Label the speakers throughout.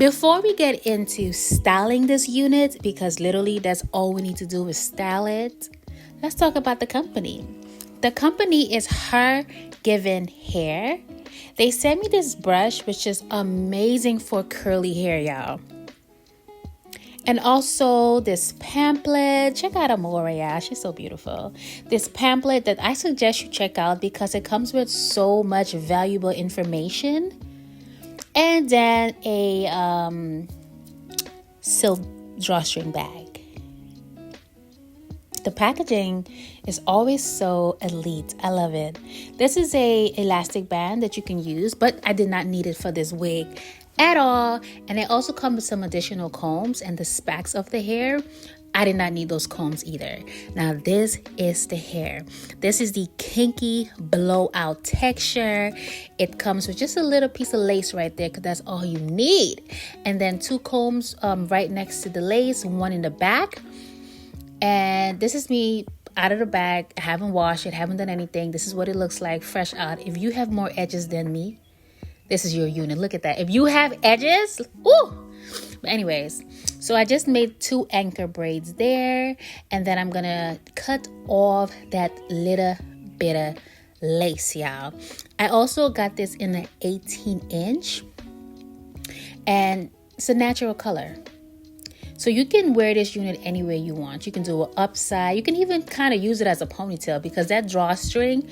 Speaker 1: Before we get into styling this unit, because literally that's all we need to do is style it, let's talk about the company. The company is HerGivenHair. They sent me this brush, which is amazing for curly hair, y'all. And also this pamphlet. Check out Amora, y'all. She's so beautiful. This pamphlet that I suggest you check out because it comes with so much valuable information. And then a silk drawstring bag. The packaging is always so elite. I love it. This is a elastic band that you can use, but I did not need it for this wig at all. And it also comes with some additional combs and the spacks of the hair. I did not need those combs either. Now this is the hair. This is the Kinky blowout texture. It comes with just a little piece of lace right there because that's all you need. And then 2 combs right next to the lace, one in the back. And this is me out of the bag. I haven't washed it, haven't done anything. This is what it looks like fresh out. If you have more edges than me, this is your unit. Look at that. If you have edges, ooh. But anyways, so I just made 2 anchor braids there. And then I'm going to cut off that little bit of lace, y'all. I also got this in an 18-inch. And it's a natural color. So you can wear this unit any way you want. You can do an upside. You can even kind of use it as a ponytail because that drawstring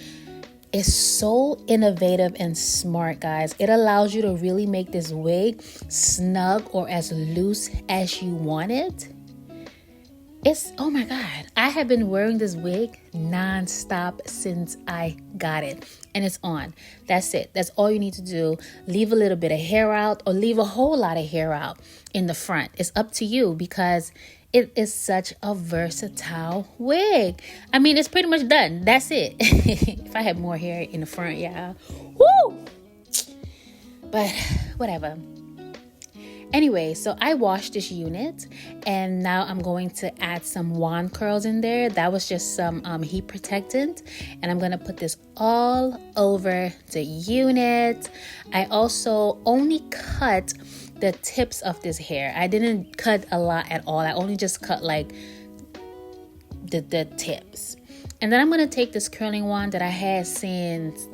Speaker 1: is so innovative and smart, guys. It allows you to really make this wig snug or as loose as you want it. It's, oh my God, I have been wearing this wig non-stop since I got it. And it's on. That's it. That's all you need to do. Leave a little bit of hair out or leave a whole lot of hair out in the front. It's up to you because it is such a versatile wig. I mean, it's pretty much done. That's it. If I had more hair in the front, yeah. Woo! But whatever. Anyway, so I washed this unit and now I'm going to add some wand curls in there. That was just some heat protectant, and I'm going to put this all over the unit. I also only cut the tips of this hair. I didn't cut a lot at all. I only just cut like the tips. And then I'm going to take this curling wand that I had since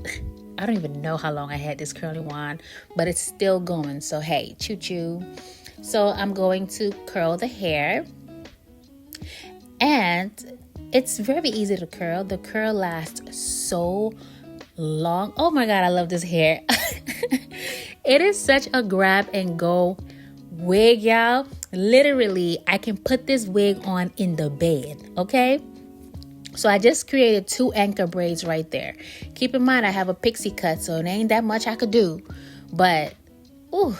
Speaker 1: I don't even know how long I had this curling wand, but it's still going. So, hey, choo-choo. So I'm going to curl the hair. And it's very easy to curl. The curl lasts so long. Oh my God, I love this hair. It is such a grab and go wig, y'all. Literally, I can put this wig on in the bed, okay? So I just created 2 anchor braids right there. Keep in mind, I have a pixie cut, so it ain't that much I could do. But, ooh,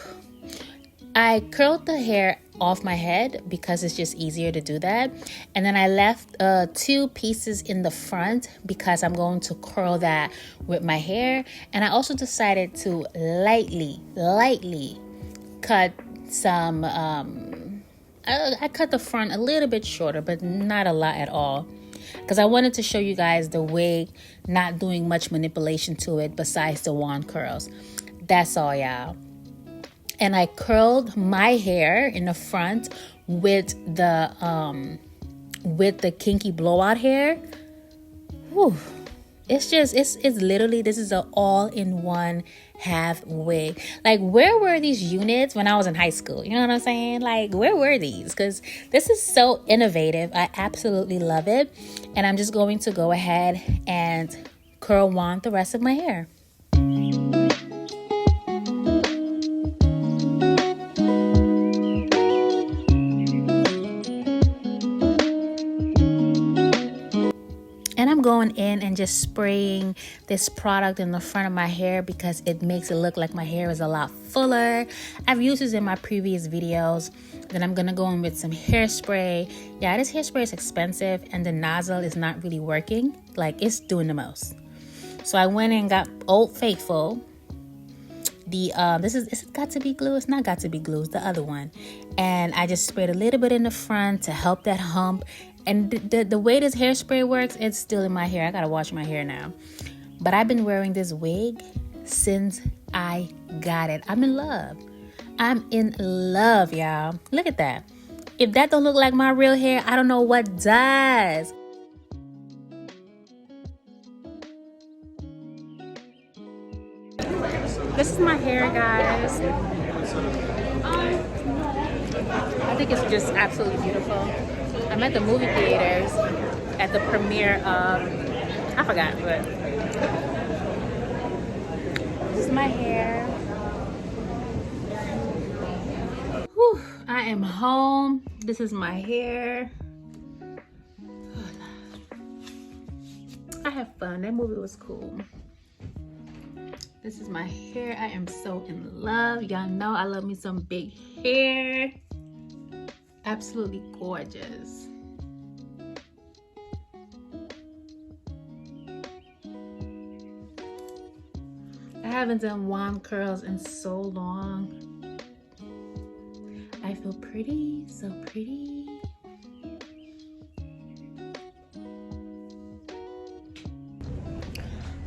Speaker 1: I curled the hair off my head because it's just easier to do that. And then I left 2 pieces in the front because I'm going to curl that with my hair. And I also decided to lightly cut some, I cut the front a little bit shorter, but not a lot at all. Because I wanted to show you guys the wig not doing much manipulation to it besides the wand curls. That's all, y'all. And I curled my hair in the front with the Kinky blowout hair. Whew. It's literally, this is an all-in-one half wig. Like, where were these units when I was in high school? You know what I'm saying? Like, where were these? Because this is so innovative. I absolutely love it. And I'm just going to go ahead and curl wand the rest of my hair. And I'm going in and just spraying this product in the front of my hair because it makes it look like my hair is a lot fuller. I've used this in my previous videos. Then I'm going to go in with some hairspray. Yeah, this hairspray is expensive and the nozzle is not really working. Like, it's doing the most. So I went and got Old Faithful. Is it got to be glue? It's not got to be glue. It's the other one. And I just sprayed a little bit in the front to help that hump. And the way this hairspray works, it's still in my hair. I gotta wash my hair now. But I've been wearing this wig since I got it. I'm in love. I'm in love, y'all. Look at that. If that don't look like my real hair, I don't know what does. This is my hair, guys. I think it's just absolutely beautiful. I'm at the movie theaters at the premiere of, I forgot, but this is my hair. Whew, I am home. This is my hair. I have fun. That movie was cool. This is my hair. I am so in love. Y'all know I love me some big hair. Absolutely gorgeous. I haven't done wand curls in so long. I feel pretty, so pretty.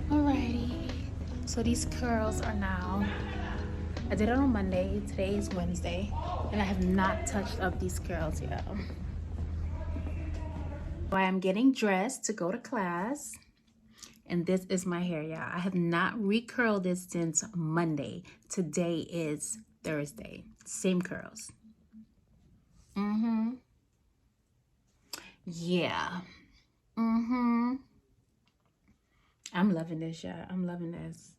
Speaker 1: Alrighty. So these curls are now, I did it on Monday, today is Wednesday, and I have not touched up these curls yet. I am getting dressed to go to class, and this is my hair, y'all. I have not recurled this since Monday. Today is Thursday. Same curls. Yeah. I'm loving this, y'all. I'm loving this.